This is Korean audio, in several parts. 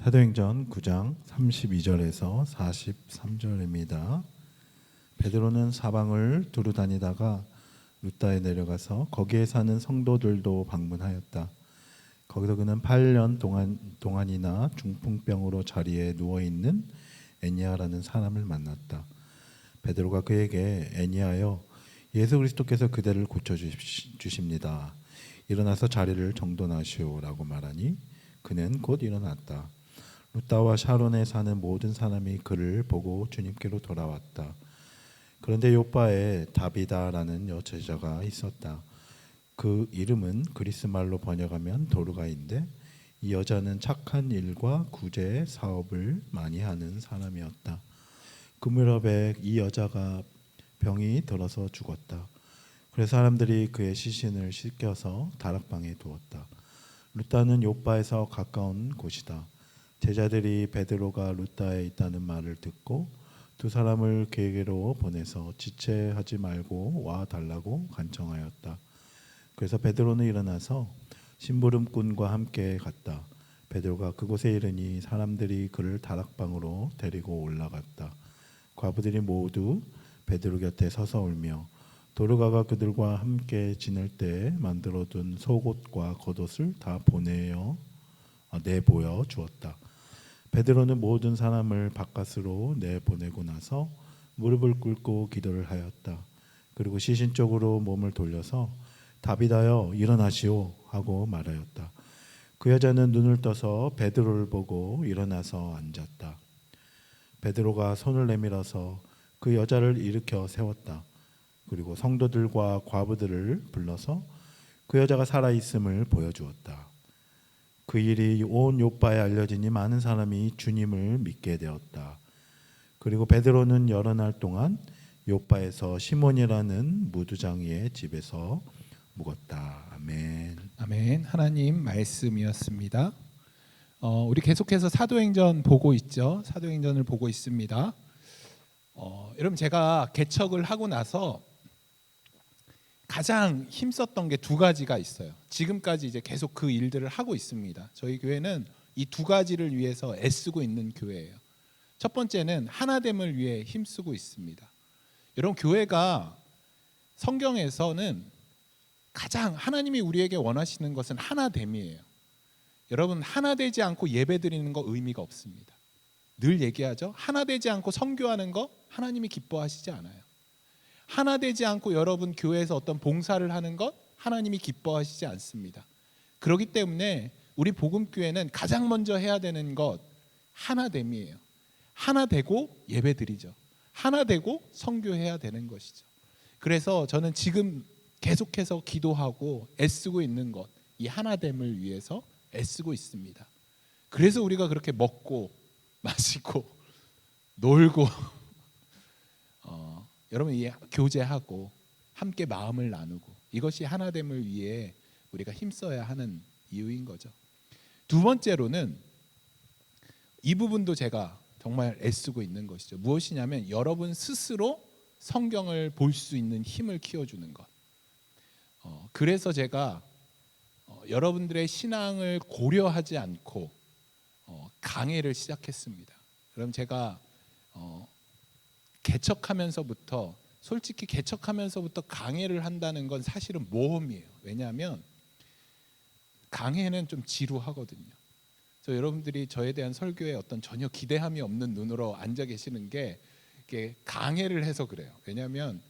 사도행전 9장 32절에서 43절입니다. 베드로는 사방을 두루 다니다가 루다에 내려가서 거기에 사는 성도들도 방문하였다. 거기서 그는 8년 동안이나 중풍병으로 자리에 누워있는 애니아라는 사람을 만났다. 베드로가 그에게 애니아여, 예수 그리스도께서 그대를 고쳐주십니다. 일어나서 자리를 정돈하시오라고 말하니 그는 곧 일어났다. 루다와 샤론에 사는 모든 사람이 그를 보고 주님께로 돌아왔다. 그런데 요바에 다비다라는 여제자가 있었다. 그 이름은 그리스 말로 번역하면 도르가인데 이 여자는 착한 일과 구제 사업을 많이 하는 사람이었다. 그 무렵에 이 여자가 병이 들어서 죽었다. 그래서 사람들이 그의 시신을 씻겨서 다락방에 두었다. 루다는 요바에서 가까운 곳이다. 제자들이 베드로가 루다에 있다는 말을 듣고 두 사람을 그에게로 보내서 지체하지 말고 와 달라고 간청하였다. 그래서 베드로는 일어나서 심부름꾼과 함께 갔다. 베드로가 그곳에 이르니 사람들이 그를 다락방으로 데리고 올라갔다. 과부들이 모두 베드로 곁에 서서 울며 도르가가 그들과 함께 지낼 때 만들어둔 속옷과 겉옷을 다 내보여 주었다. 베드로는 모든 사람을 바깥으로 내보내고 나서 무릎을 꿇고 기도를 하였다. 그리고 시신 쪽으로 몸을 돌려서 다비다여 일어나시오 하고 말하였다. 그 여자는 눈을 떠서 베드로를 보고 일어나서 앉았다. 베드로가 손을 내밀어서 그 여자를 일으켜 세웠다. 그리고 성도들과 과부들을 불러서 그 여자가 살아있음을 보여주었다. 그 일이 온 요바에 알려지니 많은 사람이 주님을 믿게 되었다. 그리고 베드로는 여러 날 동안 요바에서 시몬이라는 무두장이의 집에서 묵었다. 아멘. 아멘. 하나님 말씀이었습니다. 우리 계속해서 사도행전 보고 있죠. 사도행전을 보고 있습니다. 여러분, 제가 개척을 하고 나서 가장 힘썼던 게 두 가지가 있어요. 지금까지 이제 계속 그 일들을 하고 있습니다. 저희 교회는 이 두 가지를 위해서 애쓰고 있는 교회예요. 첫 번째는 하나됨을 위해 힘쓰고 있습니다. 여러분, 교회가 성경에서는 가장 하나님이 우리에게 원하시는 것은 하나됨이에요. 여러분, 하나되지 않고 예배드리는 거 의미가 없습니다. 늘 얘기하죠. 하나되지 않고 선교하는 거 하나님이 기뻐하시지 않아요. 하나되지 않고 여러분 교회에서 어떤 봉사를 하는 것 하나님이 기뻐하시지 않습니다. 그렇기 때문에 우리 복음교회는 가장 먼저 해야 되는 것 하나됨이에요. 하나되고 예배드리죠. 하나되고 선교해야 되는 것이죠. 그래서 저는 지금 계속해서 기도하고 애쓰고 있는 것, 이 하나됨을 위해서 애쓰고 있습니다. 그래서 우리가 그렇게 먹고 마시고 놀고 여러분, 이 교제하고 함께 마음을 나누고 이것이 하나됨을 위해 우리가 힘써야 하는 이유인 거죠. 두 번째로는 이 부분도 제가 정말 애쓰고 있는 것이죠. 무엇이냐면 여러분 스스로 성경을 볼 수 있는 힘을 키워주는 것. 그래서 제가 여러분들의 신앙을 고려하지 않고 강해를 시작했습니다. 그럼 제가 솔직히 개척하면서부터 강해를 한다는 건 사실은 모험이에요. 왜냐하면 강해는 좀 지루하거든요. 여러분들이 저에 대한 설교에 어떤 전혀 기대함이 없는 눈으로 앉아 계시는 게 이게 강해를 해서 그래요. 왜냐하면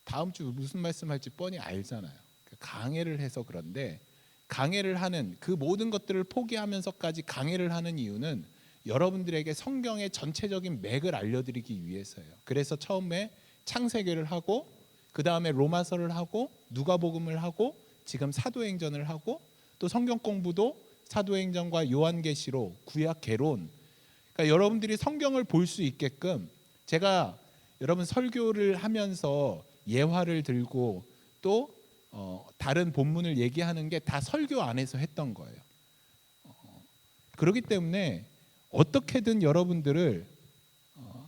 다음 주 무슨 말씀할지 뻔히 알잖아요. 강해를 해서 그런데 강해를 하는 그 모든 것들을 포기하면서까지 강해를 하는 이유는 여러분들에게 성경의 전체적인 맥을 알려드리기 위해서예요. 그래서 처음에 창세기를 하고 그 다음에 로마서를 하고 누가복음을 하고 지금 사도행전을 하고 또 성경 공부도 사도행전과 요한계시록, 구약 개론. 그러니까 여러분들이 성경을 볼 수 있게끔 제가 여러분 설교를 하면서 예화를 들고 또 다른 본문을 얘기하는 게 다 설교 안에서 했던 거예요. 그렇기 때문에 어떻게든 여러분들을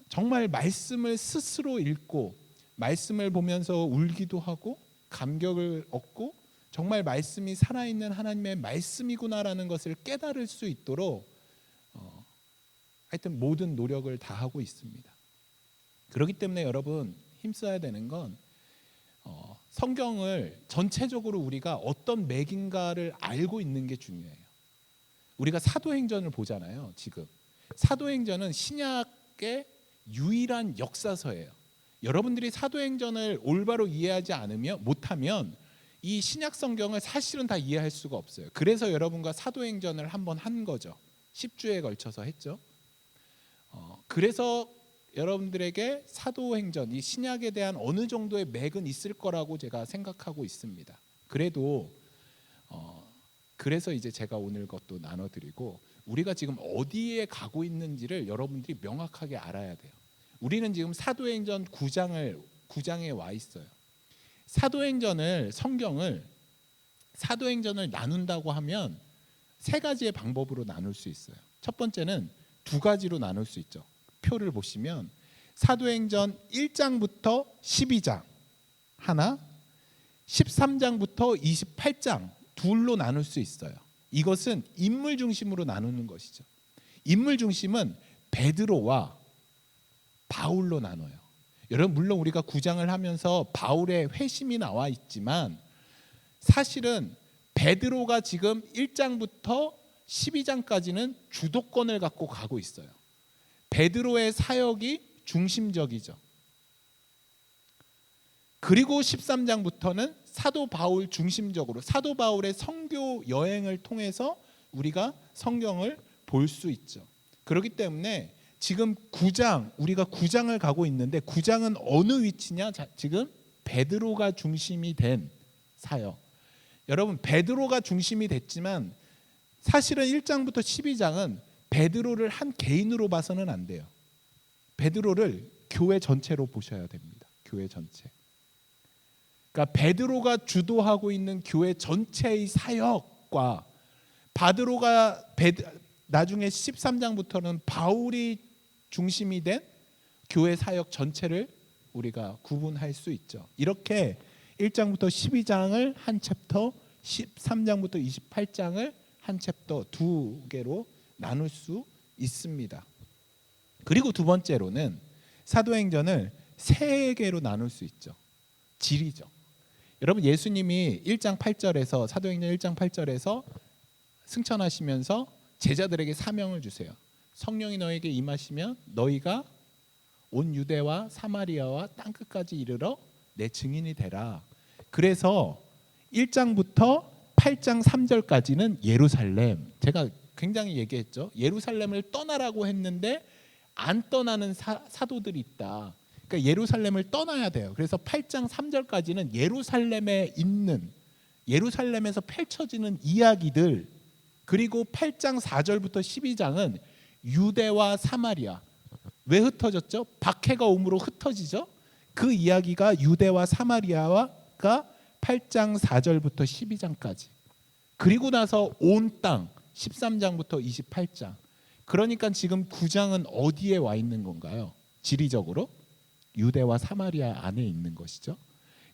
정말 말씀을 스스로 읽고 말씀을 보면서 울기도 하고 감격을 얻고 정말 말씀이 살아있는 하나님의 말씀이구나라는 것을 깨달을 수 있도록 하여튼 모든 노력을 다하고 있습니다. 그렇기 때문에 여러분 힘써야 되는 건 성경을 전체적으로 우리가 어떤 맥인가를 알고 있는 게 중요해요. 우리가 사도행전을 보잖아요. 지금 사도행전은 신약의 유일한 역사서예요. 여러분들이 사도행전을 올바로 이해하지 못하면 이 신약 성경을 사실은 다 이해할 수가 없어요. 그래서 여러분과 사도행전을 한번 한 거죠. 10주에 걸쳐서 했죠. 그래서 여러분들에게 사도행전, 이 신약에 대한 어느 정도의 맥은 있을 거라고 제가 생각하고 있습니다. 그래도 그래서 이제 제가 오늘 것도 나눠드리고 우리가 지금 어디에 가고 있는지를 여러분들이 명확하게 알아야 돼요. 우리는 지금 사도행전 9장에 와 있어요. 성경을 사도행전을 나눈다고 하면 세 가지의 방법으로 나눌 수 있어요. 첫 번째는 두 가지로 나눌 수 있죠. 표를 보시면 사도행전 1장부터 12장 하나, 13장부터 28장 둘로 나눌 수 있어요. 이것은 인물 중심으로 나누는 것이죠. 인물 중심은 베드로와 바울로 나눠요. 여러분 물론 우리가 9장을 하면서 바울의 회심이 나와 있지만 사실은 베드로가 지금 1장부터 12장까지는 주도권을 갖고 가고 있어요. 베드로의 사역이 중심적이죠. 그리고 13장부터는 사도 바울 중심적으로 사도 바울의 선교 여행을 통해서 우리가 성경을 볼 수 있죠. 그렇기 때문에 지금 9장 우리가 9장을 가고 있는데 9장은 어느 위치냐? 지금 베드로가 중심이 된 사역. 여러분 베드로가 중심이 됐지만 사실은 1장부터 12장은 베드로를 한 개인으로 봐서는 안 돼요. 베드로를 교회 전체로 보셔야 됩니다. 교회 전체. 그러니까 베드로가 주도하고 있는 교회 전체의 사역과 나중에 13장부터는 바울이 중심이 된 교회 사역 전체를 우리가 구분할 수 있죠. 이렇게 1장부터 12장을 한 챕터, 13장부터 28장을 한 챕터 두 개로 나눌 수 있습니다. 그리고 두 번째로는 사도행전을 세 개로 나눌 수 있죠. 지리죠. 여러분 예수님이 1장 8절에서 사도행전 1장 8절에서 승천하시면서 제자들에게 사명을 주세요. 성령이 너에게 임하시면 너희가 온 유대와 사마리아와 땅 끝까지 이르러 내 증인이 되라. 그래서 1장부터 8장 3절까지는 예루살렘. 제가 굉장히 얘기했죠. 예루살렘을 떠나라고 했는데 안 떠나는 사도들이 있다. 그러니까 예루살렘을 떠나야 돼요. 그래서 8장 3절까지는 예루살렘에 있는 예루살렘에서 펼쳐지는 이야기들 그리고 8장 4절부터 12장은 유대와 사마리아. 왜 흩어졌죠? 박해가 옴으로 흩어지죠. 그 이야기가 유대와 사마리아가 8장 4절부터 12장까지. 그리고 나서 온 땅 13장부터 28장. 그러니까 지금 9장은 어디에 와 있는 건가요? 지리적으로 유대와 사마리아 안에 있는 것이죠.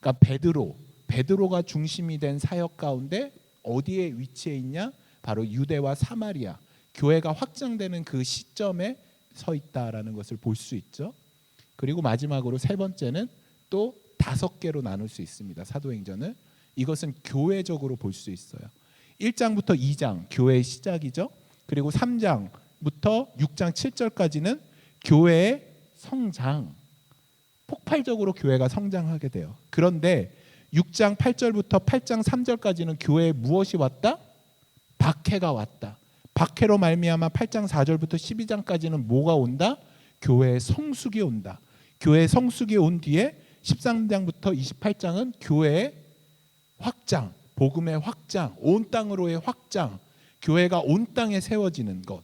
그러니까 베드로가 중심이 된 사역 가운데 어디에 위치해 있냐? 바로 유대와 사마리아. 교회가 확장되는 그 시점에 서 있다라는 것을 볼 수 있죠. 그리고 마지막으로 세 번째는 또 5개로 나눌 수 있습니다. 사도행전을. 이것은 교회적으로 볼 수 있어요. 1장부터 2장 교회의 시작이죠. 그리고 3장부터 6장 7절까지는 교회의 성장. 폭발적으로 교회가 성장하게 돼요. 그런데 6장 8절부터 8장 3절까지는 교회에 무엇이 왔다? 박해가 왔다. 박해로 말미암아 8장 4절부터 12장까지는 뭐가 온다? 교회의 성숙이 온다. 교회의 성숙이 온 뒤에 13장부터 28장은 교회의 확장, 복음의 확장, 온 땅으로의 확장, 교회가 온 땅에 세워지는 것.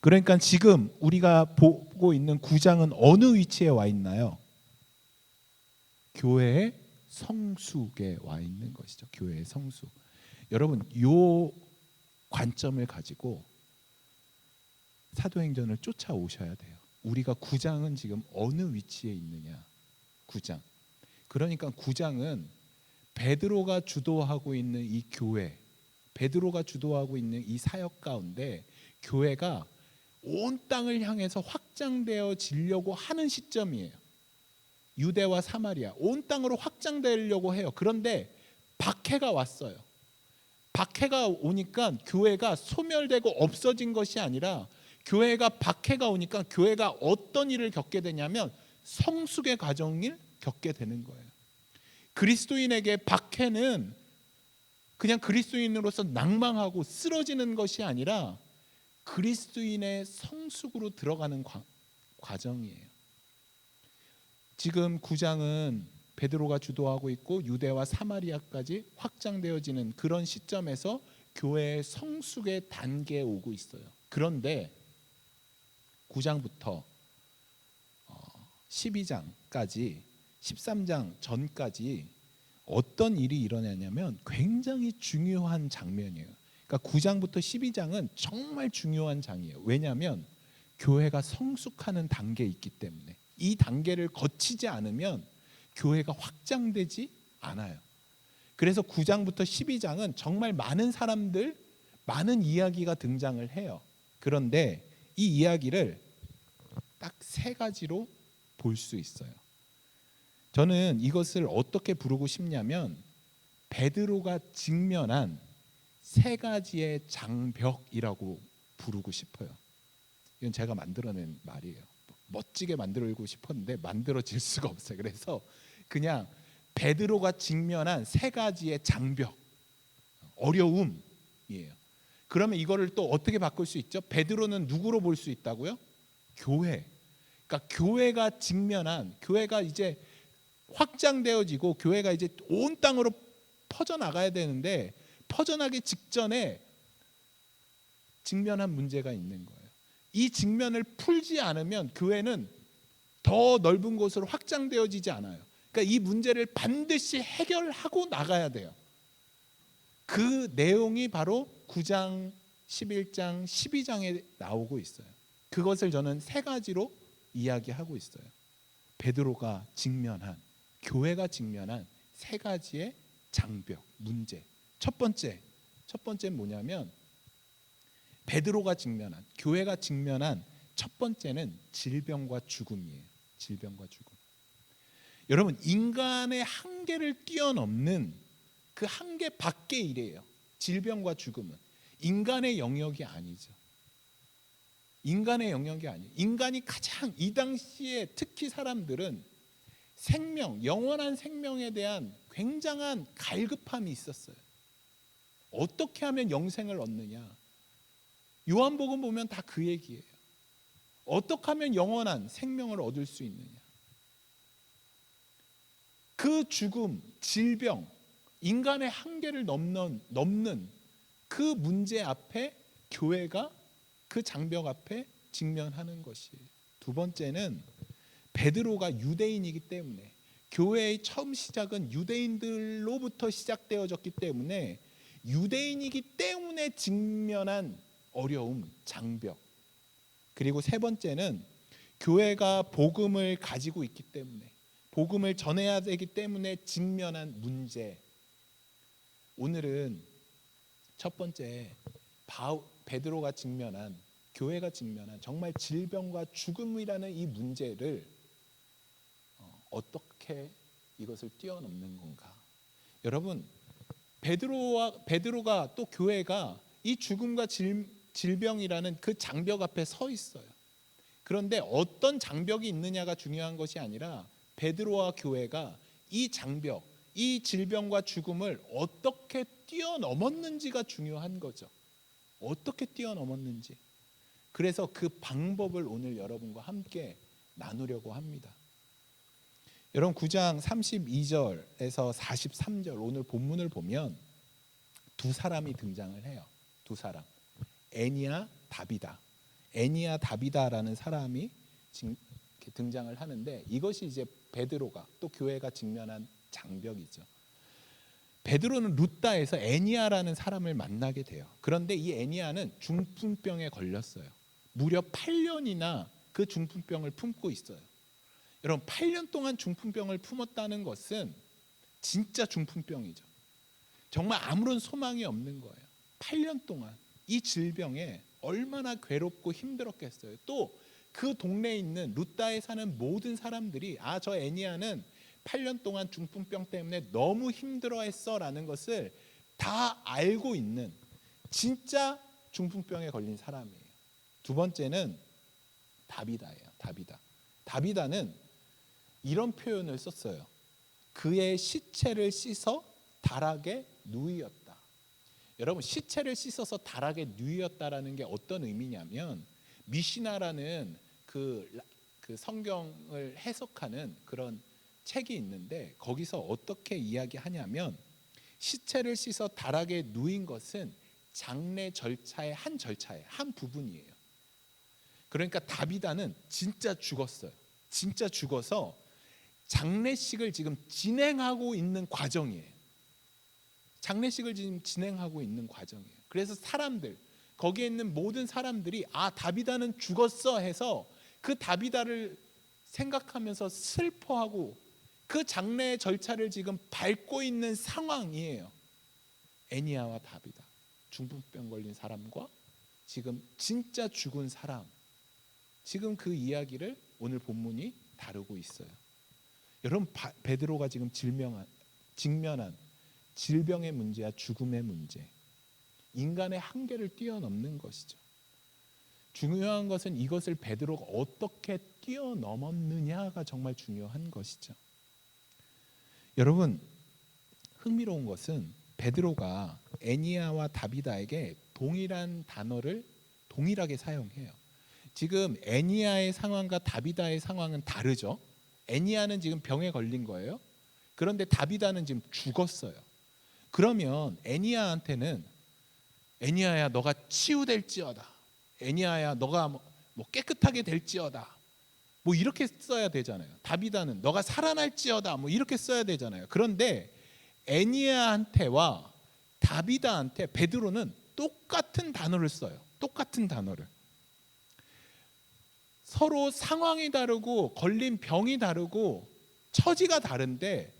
그러니까 지금 우리가 보고 있는 9장은 어느 위치에 와 있나요? 교회의 성숙에 와 있는 것이죠. 교회의 성숙. 여러분 요 관점을 가지고 사도행전을 쫓아오셔야 돼요. 우리가 9장은 지금 어느 위치에 있느냐? 9장. 그러니까 9장은 베드로가 주도하고 있는 이 교회, 베드로가 주도하고 있는 이 사역 가운데 교회가 온 땅을 향해서 확장되어지려고 하는 시점이에요. 유대와 사마리아 온 땅으로 확장되려고 해요. 그런데 박해가 왔어요. 박해가 오니까 교회가 소멸되고 없어진 것이 아니라 교회가 박해가 오니까 교회가 어떤 일을 겪게 되냐면 성숙의 과정을 겪게 되는 거예요. 그리스도인에게 박해는 그냥 그리스도인으로서 낭망하고 쓰러지는 것이 아니라 그리스도인의 성숙으로 들어가는 과정이에요. 지금 9장은 베드로가 주도하고 있고 유대와 사마리아까지 확장되어지는 그런 시점에서 교회의 성숙의 단계에 오고 있어요. 그런데 9장부터 12장까지 13장 전까지 어떤 일이 일어나냐면 굉장히 중요한 장면이에요. 그러니까 9장부터 12장은 정말 중요한 장이에요. 왜냐하면 교회가 성숙하는 단계에 있기 때문에 이 단계를 거치지 않으면 교회가 확장되지 않아요. 그래서 9장부터 12장은 정말 많은 사람들, 많은 이야기가 등장을 해요. 그런데 이 이야기를 딱 세 가지로 볼 수 있어요. 저는 이것을 어떻게 부르고 싶냐면 베드로가 직면한 세 가지의 장벽이라고 부르고 싶어요. 이건 제가 만들어낸 말이에요. 멋지게 만들고 싶었는데 만들어질 수가 없어요. 그래서 그냥 베드로가 직면한 세 가지의 장벽, 어려움이에요. 그러면 이거를 또 어떻게 바꿀 수 있죠? 베드로는 누구로 볼 수 있다고요? 교회. 그러니까 교회가 직면한, 교회가 이제 확장되어지고 교회가 이제 온 땅으로 퍼져나가야 되는데 퍼져나기 직전에 직면한 문제가 있는 거예요. 이 직면을 풀지 않으면 교회는 더 넓은 곳으로 확장되어지지 않아요. 그러니까 이 문제를 반드시 해결하고 나가야 돼요. 그 내용이 바로 9장, 11장, 12장에 나오고 있어요. 그것을 저는 세 가지로 이야기하고 있어요. 베드로가 직면한, 교회가 직면한 세 가지의 장벽, 문제. 첫 번째는 뭐냐면 베드로가 직면한, 교회가 직면한 첫 번째는 질병과 죽음이에요. 질병과 죽음. 여러분, 인간의 한계를 뛰어넘는 그 한계 밖의 일이에요. 질병과 죽음은 인간의 영역이 아니죠. 인간의 영역이 아니에요. 인간이 가장 이 당시에 특히 사람들은 생명, 영원한 생명에 대한 굉장한 갈급함이 있었어요. 어떻게 하면 영생을 얻느냐? 요한복음 보면 다 그 얘기예요. 어떻게 하면 영원한 생명을 얻을 수 있느냐? 그 죽음, 질병, 인간의 한계를 넘는 그 문제 앞에 교회가 그 장벽 앞에 직면하는 것이에요. 두 번째는 베드로가 유대인이기 때문에 교회의 처음 시작은 유대인들로부터 시작되어졌기 때문에 유대인이기 때문에 직면한 어려움, 장벽. 그리고 세 번째는 교회가 복음을 가지고 있기 때문에 복음을 전해야 되기 때문에 직면한 문제. 오늘은 첫 번째 베드로가 직면한, 교회가 직면한 정말 질병과 죽음이라는 이 문제를 어떻게 이것을 뛰어넘는 건가? 여러분, 베드로가 또 교회가 이 죽음과 질병이라는 그 장벽 앞에 서 있어요. 그런데 어떤 장벽이 있느냐가 중요한 것이 아니라 베드로와 교회가 이 장벽, 이 질병과 죽음을 어떻게 뛰어넘었는지가 중요한 거죠. 어떻게 뛰어넘었는지. 그래서 그 방법을 오늘 여러분과 함께 나누려고 합니다. 여러분 9장 32절에서 43절 오늘 본문을 보면 두 사람이 등장을 해요. 두 사람. 애니야, 다비다. 애니야, 다비다라는 사람이 등장을 하는데 이것이 이제 베드로가 또 교회가 직면한 장벽이죠. 베드로는 루다에서 애니야라는 사람을 만나게 돼요. 그런데 이 애니야는 중풍병에 걸렸어요. 무려 8년이나 그 중풍병을 품고 있어요. 여러분 8년 동안 중풍병을 품었다는 것은 진짜 중풍병이죠. 정말 아무런 소망이 없는 거예요. 8년 동안 이 질병에 얼마나 괴롭고 힘들었겠어요. 또 그 동네에 있는 루다에 사는 모든 사람들이 저 애니아는 8년 동안 중풍병 때문에 너무 힘들어했어라는 것을 다 알고 있는 진짜 중풍병에 걸린 사람이에요. 두 번째는 다비다예요. 다비다는 이런 표현을 썼어요. 그의 시체를 씻어 다락에 누이었다. 여러분, 시체를 씻어서 다락에 누이었다라는 게 어떤 의미냐면 미시나라는 그 성경을 해석하는 그런 책이 있는데 거기서 어떻게 이야기하냐면 시체를 씻어 다락에 누인 것은 장례 절차의 한 부분이에요. 그러니까 다비다는 진짜 죽었어요. 진짜 죽어서 장례식을 지금 진행하고 있는 과정이에요. 장례식을 지금 진행하고 있는 과정이에요. 그래서 사람들, 거기에 있는 모든 사람들이 다비다는 죽었어 해서 그 다비다를 생각하면서 슬퍼하고 그 장례 절차를 지금 밟고 있는 상황이에요. 애니아와 다비다, 중풍병 걸린 사람과 지금 진짜 죽은 사람, 지금 그 이야기를 오늘 본문이 다루고 있어요. 여러분, 베드로가 지금 직면한 질병의 문제와 죽음의 문제, 인간의 한계를 뛰어넘는 것이죠. 중요한 것은 이것을 베드로가 어떻게 뛰어넘었느냐가 정말 중요한 것이죠. 여러분, 흥미로운 것은 베드로가 애니아와 다비다에게 동일한 단어를 동일하게 사용해요. 지금 애니아의 상황과 다비다의 상황은 다르죠. 애니아는 지금 병에 걸린 거예요. 그런데 다비다는 지금 죽었어요. 그러면 애니아한테는 애니아야 너가 치유될지어다, 애니아야 너가 뭐 깨끗하게 될지어다, 뭐 이렇게 써야 되잖아요. 다비다는 너가 살아날지어다, 뭐 이렇게 써야 되잖아요. 그런데 애니아한테와 다비다한테 베드로는 똑같은 단어를 써요. 똑같은 단어를. 서로 상황이 다르고 걸린 병이 다르고 처지가 다른데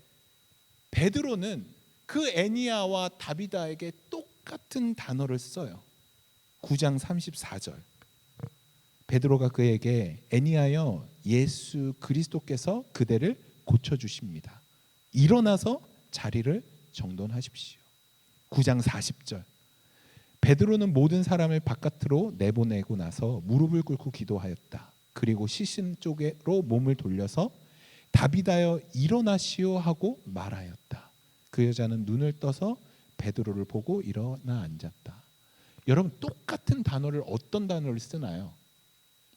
베드로는 그 애니아와 다비다에게 똑같은 단어를 써요. 9장 34절. 베드로가 그에게 애니아여, 예수 그리스도께서 그대를 고쳐주십니다. 일어나서 자리를 정돈하십시오. 9장 40절. 베드로는 모든 사람을 바깥으로 내보내고 나서 무릎을 꿇고 기도하였다. 그리고 시신 쪽으로 몸을 돌려서 다비다여 일어나시오 하고 말하였다. 그 여자는 눈을 떠서 베드로를 보고 일어나 앉았다. 여러분, 똑같은 단어를 어떤 단어를 쓰나요?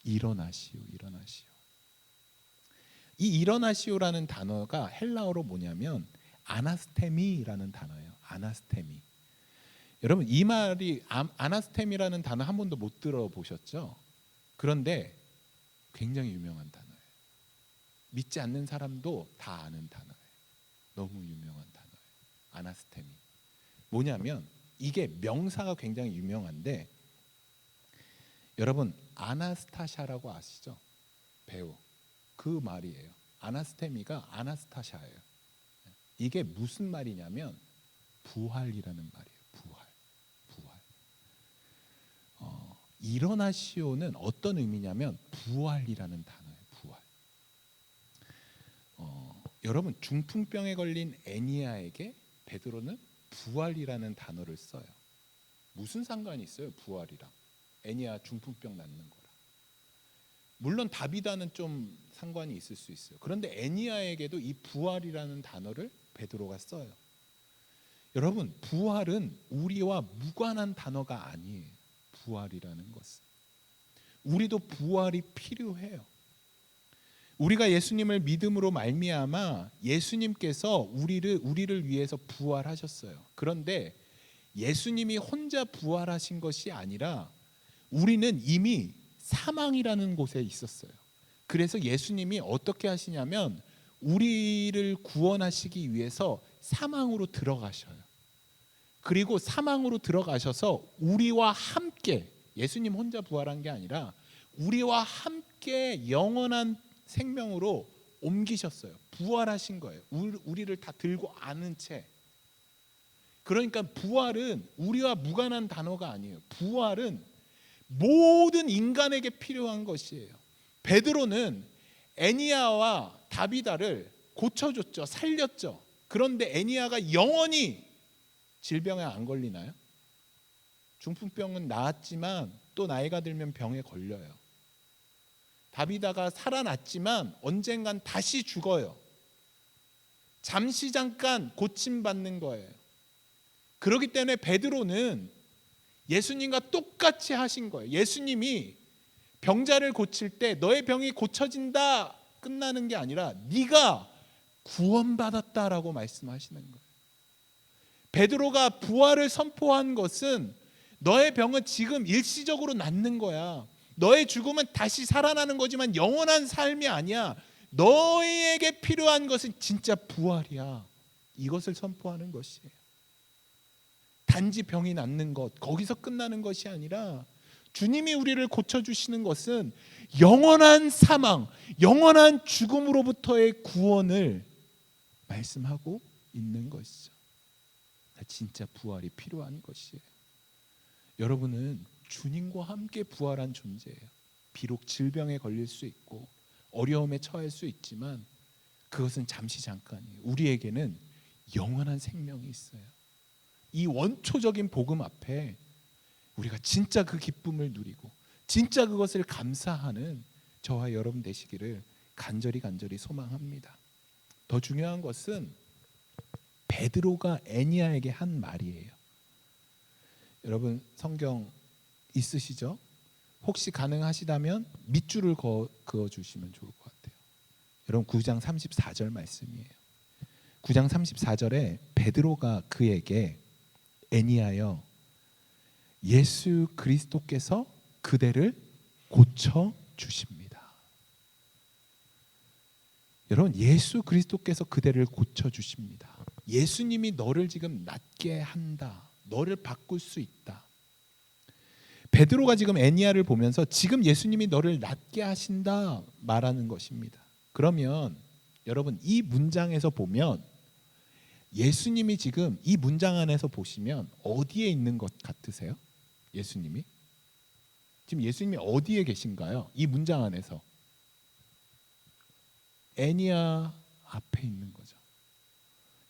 일어나시오, 일어나시오. 이 일어나시오라는 단어가 헬라어로 뭐냐면 아나스테미라는 단어예요. 아나스테미. 여러분, 이 말이 아나스테미라는 단어 한 번도 못 들어보셨죠? 그런데 굉장히 유명한 단어예요. 믿지 않는 사람도 다 아는 단어예요. 너무 유명한 단어예요. 아나스테미. 뭐냐면 이게 명사가 굉장히 유명한데, 여러분 아나스타샤라고 아시죠? 배우. 그 말이에요. 아나스테미가 아나스타샤예요. 이게 무슨 말이냐면 부활이라는 말이에요. 부활. 일어나시오는 어떤 의미냐면 부활이라는 단어예요. 부활. 여러분, 중풍병에 걸린 애니아에게 베드로는 부활이라는 단어를 써요. 무슨 상관이 있어요? 부활이랑 애니아 중풍병 낫는 거랑. 물론 다비다는 좀 상관이 있을 수 있어요. 그런데 애니아에게도 이 부활이라는 단어를 베드로가 써요. 여러분, 부활은 우리와 무관한 단어가 아니에요. 부활이라는 것은 우리도 부활이 필요해요. 우리가 예수님을 믿음으로 말미암아 예수님께서 우리를 위해서 부활하셨어요. 그런데 예수님이 혼자 부활하신 것이 아니라 우리는 이미 사망이라는 곳에 있었어요. 그래서 예수님이 어떻게 하시냐면 우리를 구원하시기 위해서 사망으로 들어가셔요. 그리고 사망으로 들어가셔서 우리와 함께, 예수님 혼자 부활한 게 아니라 우리와 함께 영원한 생명으로 옮기셨어요. 부활하신 거예요. 우리를 다 들고 안은 채. 그러니까 부활은 우리와 무관한 단어가 아니에요. 부활은 모든 인간에게 필요한 것이에요. 베드로는 애니야와 다비다를 고쳐줬죠. 살렸죠. 그런데 애니야가 영원히 질병에 안 걸리나요? 중풍병은 나았지만 또 나이가 들면 병에 걸려요. 다비다가 살아났지만 언젠간 다시 죽어요. 잠시 잠깐 고침받는 거예요. 그렇기 때문에 베드로는 예수님과 똑같이 하신 거예요. 예수님이 병자를 고칠 때 너의 병이 고쳐진다 끝나는 게 아니라 네가 구원받았다라고 말씀하시는 거예요. 베드로가 부활을 선포한 것은 너의 병은 지금 일시적으로 낫는 거야. 너의 죽음은 다시 살아나는 거지만 영원한 삶이 아니야. 너에게 필요한 것은 진짜 부활이야. 이것을 선포하는 것이에요. 단지 병이 낫는 것, 거기서 끝나는 것이 아니라 주님이 우리를 고쳐주시는 것은 영원한 사망, 영원한 죽음으로부터의 구원을 말씀하고 있는 것이죠. 진짜 부활이 필요한 것이에요. 여러분은 주님과 함께 부활한 존재예요. 비록 질병에 걸릴 수 있고 어려움에 처할 수 있지만 그것은 잠시 잠깐이에요. 우리에게는 영원한 생명이 있어요. 이 원초적인 복음 앞에 우리가 진짜 그 기쁨을 누리고 진짜 그것을 감사하는 저와 여러분 되시기를 간절히 소망합니다. 더 중요한 것은 베드로가 애니야에게 한 말이에요. 여러분 성경 있으시죠? 혹시 가능하시다면 밑줄을 그어주시면 좋을 것 같아요. 여러분 9장 34절 말씀이에요. 9장 34절에 베드로가 그에게 애니야여 예수 그리스도께서 그대를 고쳐 주십니다. 여러분 예수 그리스도께서 그대를 고쳐 주십니다. 예수님이 너를 지금 낫게 한다. 너를 바꿀 수 있다. 베드로가 지금 애니야를 보면서 지금 예수님이 너를 낫게 하신다 말하는 것입니다. 그러면 여러분 이 문장에서 보면 예수님이 지금 이 문장 안에서 보시면 어디에 있는 것 같으세요? 예수님이? 지금 예수님이 어디에 계신가요? 이 문장 안에서. 애니야 앞에 있는 거죠.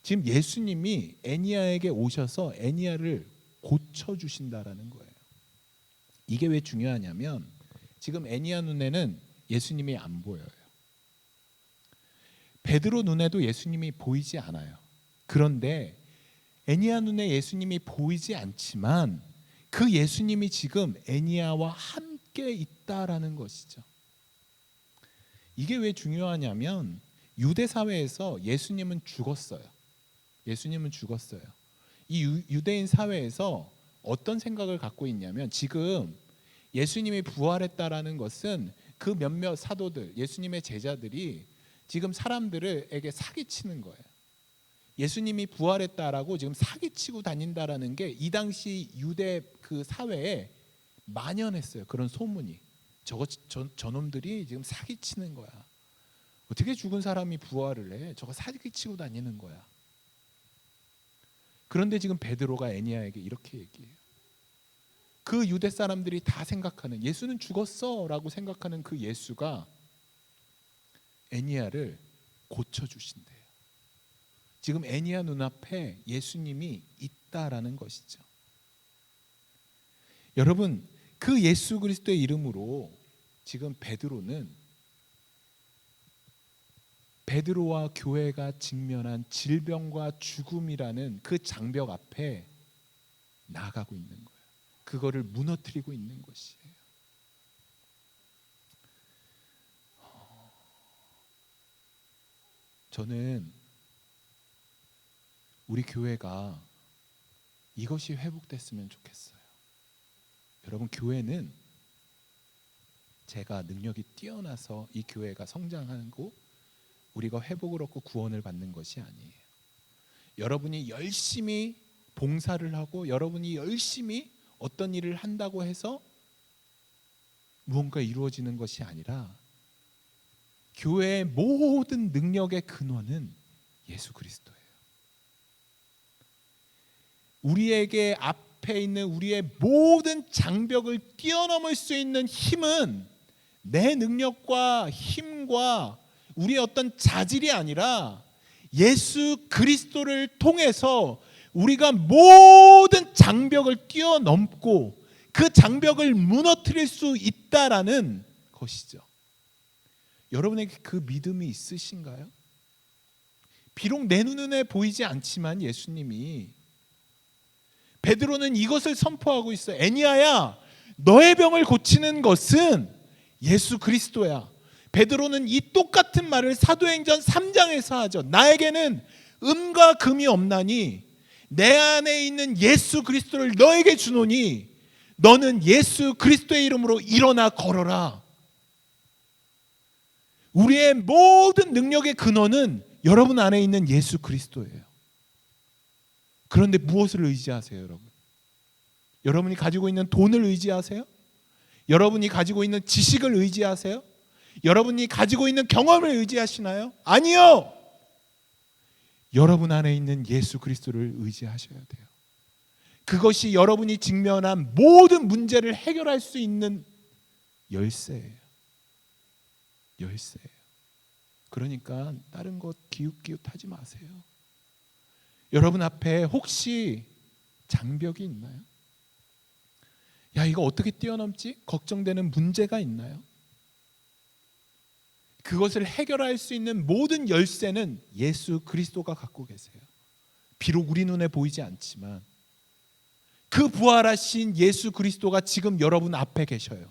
지금 예수님이 애니야에게 오셔서 애니야를 고쳐주신다라는 거예요. 이게 왜 중요하냐면 지금 애니야 눈에는 예수님이 안 보여요. 베드로 눈에도 예수님이 보이지 않아요. 그런데 애니야 눈에 예수님이 보이지 않지만 그 예수님이 지금 애니야와 함께 있다라는 것이죠. 이게 왜 중요하냐면 유대 사회에서 예수님은 죽었어요. 예수님은 죽었어요. 이 유대인 사회에서 어떤 생각을 갖고 있냐면 지금 예수님이 부활했다라는 것은 그 몇몇 사도들, 예수님의 제자들이 지금 사람들에게 사기치는 거예요. 예수님이 부활했다라고 지금 사기치고 다닌다라는 게 이 당시 유대 그 사회에 만연했어요. 그런 소문이. 저놈들이 지금 사기치는 거야. 어떻게 죽은 사람이 부활을 해? 저거 사기치고 다니는 거야. 그런데 지금 베드로가 애니야에게 이렇게 얘기해요. 그 유대 사람들이 다 생각하는 예수는 죽었어라고 생각하는 그 예수가 애니야를 고쳐주신대요. 지금 애니야 눈앞에 예수님이 있다라는 것이죠. 여러분 그 예수 그리스도의 이름으로 지금 베드로와 교회가 직면한 질병과 죽음이라는 그 장벽 앞에 나아가고 있는 거예요. 그거를 무너뜨리고 있는 것이에요. 저는 우리 교회가 이것이 회복됐으면 좋겠어요. 여러분 교회는 제가 능력이 뛰어나서 이 교회가 성장하고 우리가 회복을 얻고 구원을 받는 것이 아니에요. 여러분이 열심히 봉사를 하고 여러분이 열심히 어떤 일을 한다고 해서 무언가 이루어지는 것이 아니라 교회의 모든 능력의 근원은 예수 그리스도예요. 우리에게 앞에 있는 우리의 모든 장벽을 뛰어넘을 수 있는 힘은 내 능력과 힘과 우리의 어떤 자질이 아니라 예수 그리스도를 통해서 우리가 모든 장벽을 뛰어넘고 그 장벽을 무너뜨릴 수 있다라는 것이죠. 여러분에게 그 믿음이 있으신가요? 비록 내 눈에 보이지 않지만 예수님이 베드로는 이것을 선포하고 있어요. 애니아야, 너의 병을 고치는 것은 예수 그리스도야. 베드로는 이 똑같은 말을 사도행전 3장에서 하죠. 나에게는 음과 금이 없나니 내 안에 있는 예수 그리스도를 너에게 주노니 너는 예수 그리스도의 이름으로 일어나 걸어라. 우리의 모든 능력의 근원은 여러분 안에 있는 예수 그리스도예요. 그런데 무엇을 의지하세요, 여러분? 여러분이 가지고 있는 돈을 의지하세요? 여러분이 가지고 있는 지식을 의지하세요? 여러분이 가지고 있는 경험을 의지하시나요? 아니요. 여러분 안에 있는 예수 그리스도를 의지하셔야 돼요. 그것이 여러분이 직면한 모든 문제를 해결할 수 있는 열쇠예요. 열쇠예요. 그러니까 다른 것 기웃기웃하지 마세요. 여러분 앞에 혹시 장벽이 있나요? 야, 이거 어떻게 뛰어넘지? 걱정되는 문제가 있나요? 그것을 해결할 수 있는 모든 열쇠는 예수 그리스도가 갖고 계세요. 비록 우리 눈에 보이지 않지만 그 부활하신 예수 그리스도가 지금 여러분 앞에 계셔요.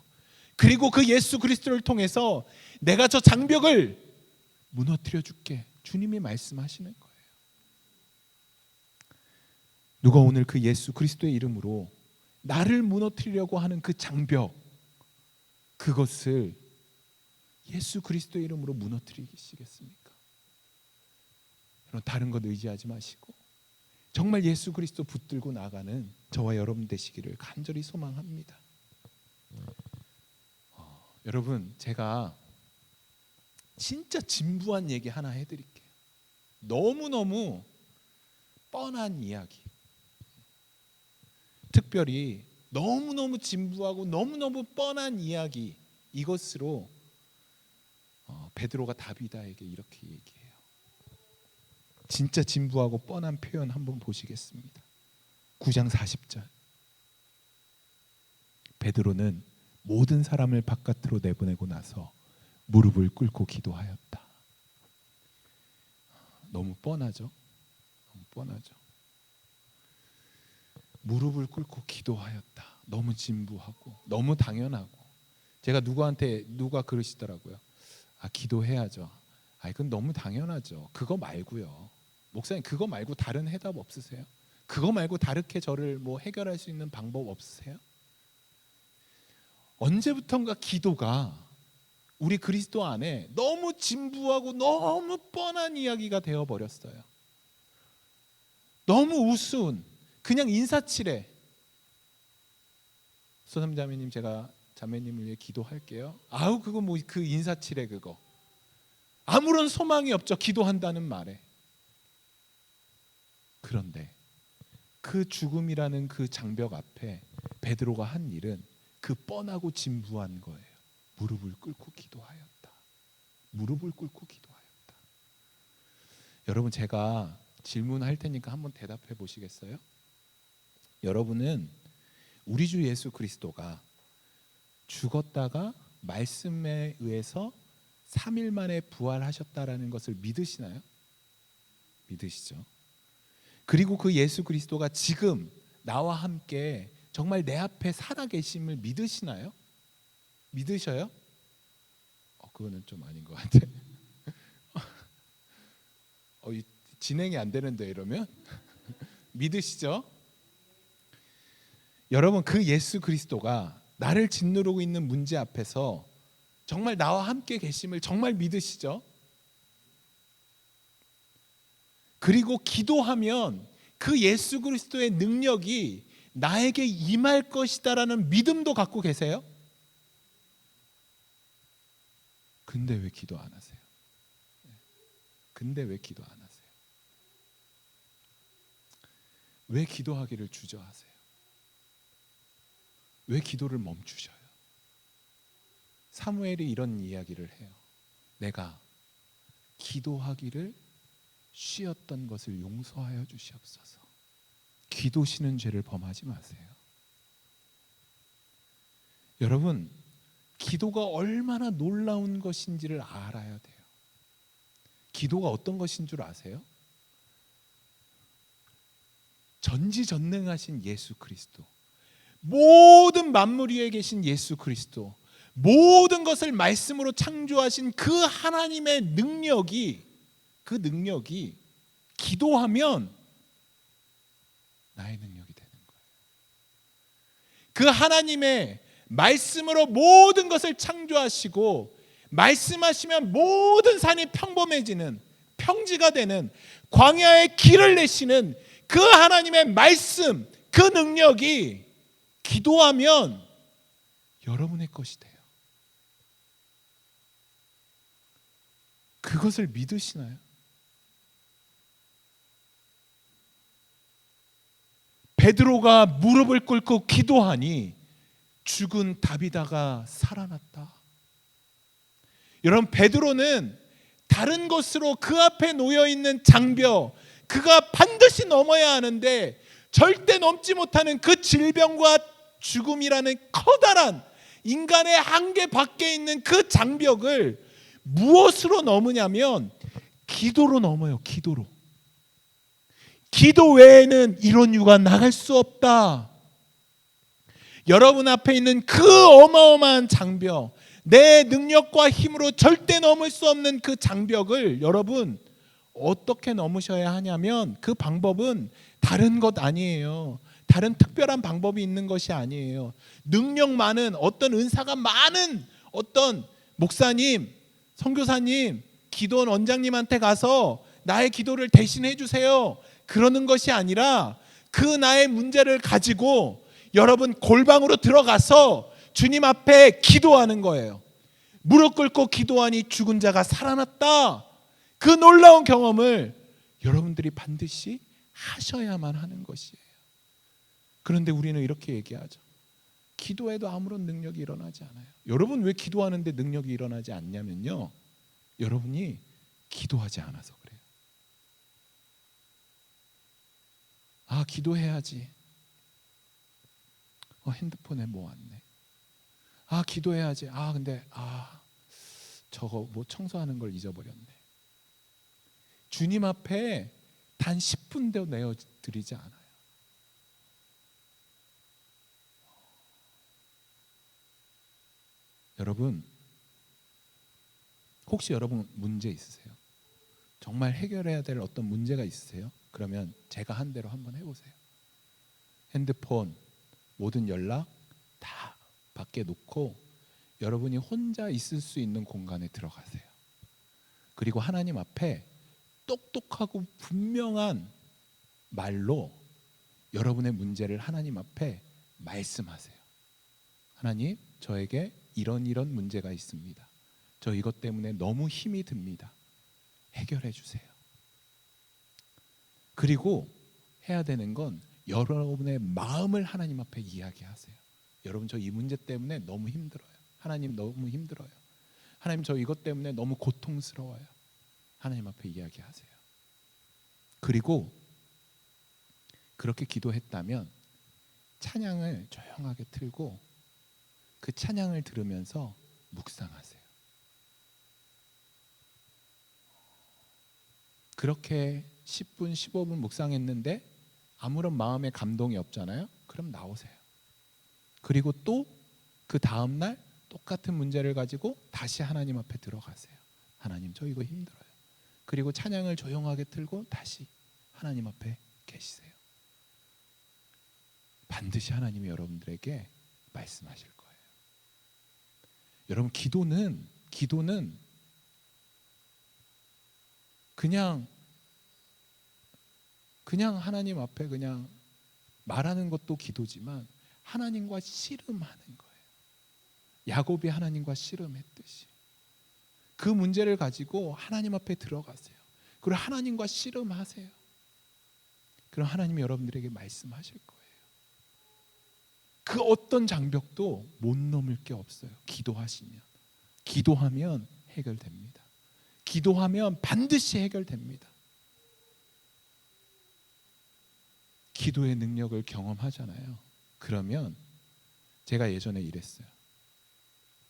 그리고 그 예수 그리스도를 통해서 내가 저 장벽을 무너뜨려 줄게, 주님이 말씀하시는 거예요. 누가 오늘 그 예수 그리스도의 이름으로 나를 무너뜨리려고 하는 그 장벽, 그것을 예수 그리스도의 이름으로 무너뜨리시겠습니까? 여러분, 다른 것 의지하지 마시고 정말 예수 그리스도 붙들고 나가는 저와 여러분 되시기를 간절히 소망합니다. 여러분, 제가 진짜 진부한 얘기 하나 해드릴게요. 너무너무 뻔한 이야기, 특별히 너무너무 진부하고 너무너무 뻔한 이야기, 이것으로 베드로가 다비다에게 이렇게 얘기해요. 진짜 진부하고 뻔한 표현 한번 보시겠습니다. 9장 40절. 베드로는 모든 사람을 바깥으로 내보내고 나서 무릎을 꿇고 기도하였다. 너무 뻔하죠? 너무 뻔하죠? 무릎을 꿇고 기도하였다. 너무 진부하고 너무 당연하고. 제가 누가 그러시더라고요. 기도해야죠. 그건 너무 당연하죠. 그거 말고요. 목사님, 그거 말고 다른 해답 없으세요? 그거 말고 다르게 저를 해결할 수 있는 방법 없으세요? 언제부턴가 기도가 우리 그리스도 안에 너무 진부하고 너무 뻔한 이야기가 되어버렸어요. 너무 우스운, 그냥 인사치레. 소삼자매님, 제가 자매님을 위해 기도할게요. 그거 그 인사치레, 그거 아무런 소망이 없죠, 기도한다는 말에. 그런데 그 죽음이라는 그 장벽 앞에 베드로가 한 일은 그 뻔하고 진부한 거예요. 무릎을 꿇고 기도하였다. 무릎을 꿇고 기도하였다. 여러분, 제가 질문할 테니까 한번 대답해 보시겠어요? 여러분은 우리 주 예수 그리스도가 죽었다가 말씀에 의해서 3일 만에 부활하셨다라는 것을 믿으시나요? 믿으시죠? 그리고 그 예수 그리스도가 지금 나와 함께 정말 내 앞에 살아계심을 믿으시나요? 믿으셔요? 그거는 좀 아닌 것 같아. 진행이 안 되는데 이러면 믿으시죠? 여러분, 그 예수 그리스도가 나를 짓누르고 있는 문제 앞에서 정말 나와 함께 계심을 정말 믿으시죠? 그리고 기도하면 그 예수 그리스도의 능력이 나에게 임할 것이다라는 믿음도 갖고 계세요? 근데 왜 기도 안 하세요? 근데 왜 기도 안 하세요? 왜 기도하기를 주저하세요? 왜 기도를 멈추셔요? 사무엘이 이런 이야기를 해요. 내가 기도하기를 쉬었던 것을 용서하여 주시옵소서. 기도시는 죄를 범하지 마세요. 여러분, 기도가 얼마나 놀라운 것인지를 알아야 돼요. 기도가 어떤 것인 줄 아세요? 전지전능하신 예수 그리스도, 모든 만물 위에 계신 예수 그리스도, 모든 것을 말씀으로 창조하신 그 하나님의 능력이, 그 능력이 기도하면 나의 능력이 되는 거예요. 그 하나님의 말씀으로 모든 것을 창조하시고 말씀하시면 모든 산이 평범해지는, 평지가 되는 광야의 길을 내시는 그 하나님의 말씀, 그 능력이 기도하면 여러분의 것이 돼요. 그것을 믿으시나요? 베드로가 무릎을 꿇고 기도하니 죽은 다비다가 살아났다. 여러분, 베드로는 다른 것으로 그 앞에 놓여있는 장벽, 그가 반드시 넘어야 하는데 절대 넘지 못하는 그 질병과 죽음이라는 커다란 인간의 한계 밖에 있는 그 장벽을 무엇으로 넘으냐면 기도로 넘어요. 기도로. 기도 외에는 이런 유가 나갈 수 없다. 여러분 앞에 있는 그 어마어마한 장벽, 내 능력과 힘으로 절대 넘을 수 없는 그 장벽을 여러분 어떻게 넘으셔야 하냐면 그 방법은 다른 것 아니에요. 다른 특별한 방법이 있는 것이 아니에요. 능력 많은, 어떤 은사가 많은 어떤 목사님, 선교사님, 기도원 원장님한테 가서 나의 기도를 대신해 주세요, 그러는 것이 아니라 그 나의 문제를 가지고 여러분 골방으로 들어가서 주님 앞에 기도하는 거예요. 무릎 꿇고 기도하니 죽은 자가 살아났다. 그 놀라운 경험을 여러분들이 반드시 하셔야만 하는 것이에요. 그런데 우리는 이렇게 얘기하죠. 기도해도 아무런 능력이 일어나지 않아요. 여러분, 왜 기도하는데 능력이 일어나지 않냐면요, 여러분이 기도하지 않아서 그래요. 아, 기도해야지. 핸드폰에 뭐 왔네. 아, 기도해야지. 아, 근데 저거 뭐 청소하는 걸 잊어버렸네. 주님 앞에 단 10분도 내어드리지 않아요. 여러분, 혹시 여러분 문제 있으세요? 정말 해결해야 될 어떤 문제가 있으세요? 그러면 제가 한 대로 한번 해보세요. 핸드폰, 모든 연락 다 밖에 놓고 여러분이 혼자 있을 수 있는 공간에 들어가세요. 그리고 하나님 앞에 똑똑하고 분명한 말로 여러분의 문제를 하나님 앞에 말씀하세요. 하나님, 저에게 이런 문제가 있습니다. 저 이것 때문에 너무 힘이 듭니다. 해결해 주세요. 그리고 해야 되는 건 여러분의 마음을 하나님 앞에 이야기하세요. 여러분, 저 이 문제 때문에 너무 힘들어요. 하나님, 너무 힘들어요. 하나님, 저 이것 때문에 너무 고통스러워요. 하나님 앞에 이야기하세요. 그리고 그렇게 기도했다면 찬양을 조용하게 틀고 그 찬양을 들으면서 묵상하세요. 그렇게 10분, 15분 묵상했는데 아무런 마음의 감동이 없잖아요. 그럼 나오세요. 그리고 또 그 다음날 똑같은 문제를 가지고 다시 하나님 앞에 들어가세요. 하나님, 저 이거 힘들어요. 그리고 찬양을 조용하게 틀고 다시 하나님 앞에 계시세요. 반드시 하나님이 여러분들에게 말씀하실 거예요. 여러분, 기도는 그냥 하나님 앞에 그냥 말하는 것도 기도지만 하나님과 씨름하는 거예요. 야곱이 하나님과 씨름했듯이. 그 문제를 가지고 하나님 앞에 들어가세요. 그리고 하나님과 씨름하세요. 그럼 하나님이 여러분들에게 말씀하실 거예요. 그 어떤 장벽도 못 넘을 게 없어요. 기도하면 해결됩니다. 기도하면 반드시 해결됩니다. 기도의 능력을 경험하잖아요. 그러면 제가 예전에 이랬어요.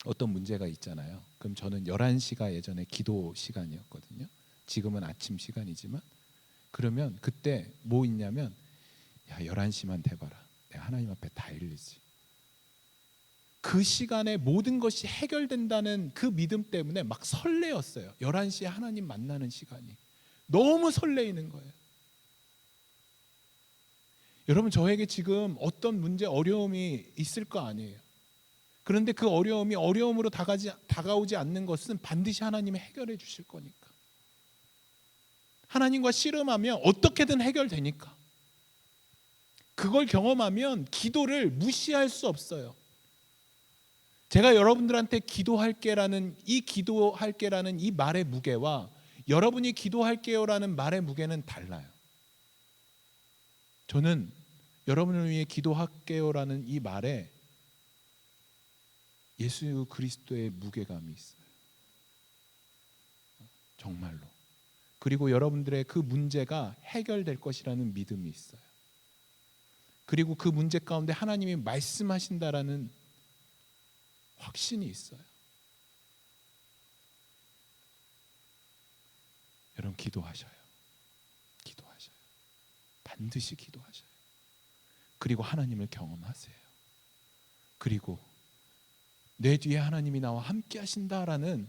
어떤 문제가 있잖아요. 그럼 저는 11시가 예전에 기도 시간이었거든요. 지금은 아침 시간이지만, 그러면 그때 뭐 있냐면, 야, 11시만 돼봐라. 내가 하나님 앞에 다 일리지. 그 시간에 모든 것이 해결된다는 그 믿음 때문에 막 설레었어요. 11시에 하나님 만나는 시간이 너무 설레이는 거예요. 여러분, 저에게 지금 어떤 문제, 어려움이 있을 거 아니에요. 그런데 그 어려움이 어려움으로 다가오지 않는 것은 반드시 하나님이 해결해 주실 거니까. 하나님과 씨름하면 어떻게든 해결되니까. 그걸 경험하면 기도를 무시할 수 없어요. 제가 여러분들한테 기도할게라는 이 말의 무게와 여러분이 기도할게요라는 말의 무게는 달라요. 저는 여러분을 위해 기도할게요라는 이 말에 예수 그리스도의 무게감이 있어요. 정말로. 그리고 여러분들의 그 문제가 해결될 것이라는 믿음이 있어요. 그리고 그 문제 가운데 하나님이 말씀하신다라는 확신이 있어요. 여러분, 기도하셔요. 반드시 기도하셔요. 그리고 하나님을 경험하세요. 그리고 내 뒤에 하나님이 나와 함께 하신다라는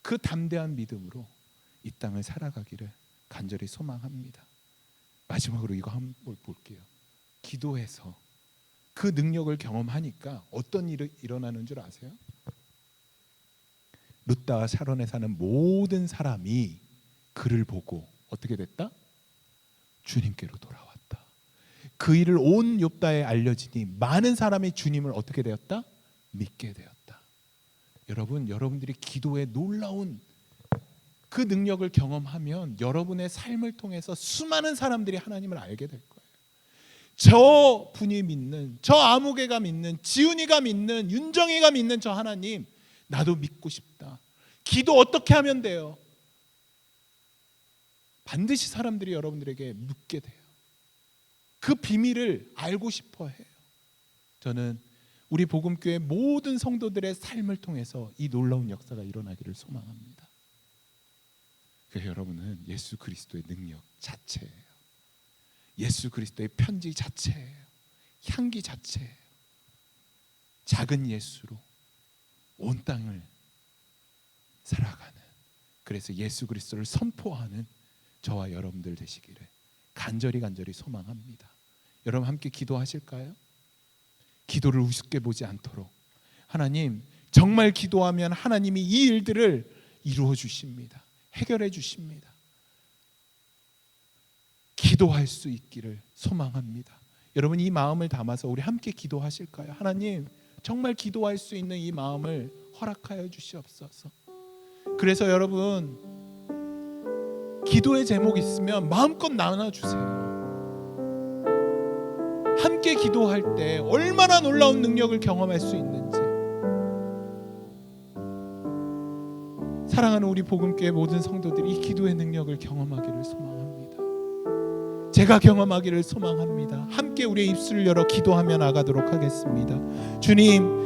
그 담대한 믿음으로 이 땅을 살아가기를 간절히 소망합니다. 마지막으로 이거 한번 볼게요. 기도해서 그 능력을 경험하니까 어떤 일이 일어나는 줄 아세요? 룻다와 샤론에 사는 모든 사람이 그를 보고 어떻게 됐다? 주님께로 돌아왔다. 그 일을 온 욥다에 알려지니 많은 사람이 주님을 어떻게 되었다? 믿게 되었다. 여러분, 여러분들이 기도의 놀라운 그 능력을 경험하면 여러분의 삶을 통해서 수많은 사람들이 하나님을 알게 될 거예요. 저 분이 믿는, 저 아무개가 믿는, 지훈이가 믿는, 윤정이가 믿는 저 하나님, 나도 믿고 싶다. 기도 어떻게 하면 돼요? 반드시 사람들이 여러분들에게 묻게 돼요. 그 비밀을 알고 싶어 해요. 저는 우리 복음교회 모든 성도들의 삶을 통해서 이 놀라운 역사가 일어나기를 소망합니다. 그래서 여러분은 예수 그리스도의 능력 자체예요. 예수 그리스도의 편지 자체예요. 향기 자체예요. 작은 예수로 온 땅을 살아가는, 그래서 예수 그리스도를 선포하는 저와 여러분들 되시기를 간절히 소망합니다. 여러분 함께 기도하실까요? 기도를 우습게 보지 않도록, 하나님, 정말 기도하면 하나님이 이 일들을 이루어 주십니다. 해결해 주십니다. 기도할 수 있기를 소망합니다. 여러분, 이 마음을 담아서 우리 함께 기도하실까요? 하나님, 정말 기도할 수 있는 이 마음을 허락하여 주시옵소서. 그래서 여러분, 기도의 제목 있으면 마음껏 나눠주세요. 함께 기도할 때 얼마나 놀라운 능력을 경험할 수 있는지. 사랑하는 우리 복음교회 모든 성도들이 이 기도의 능력을 경험하기를 소망합니다. 제가 경험하기를 소망합니다. 함께 우리의 입술을 열어 기도하며 나가도록 하겠습니다. 주님,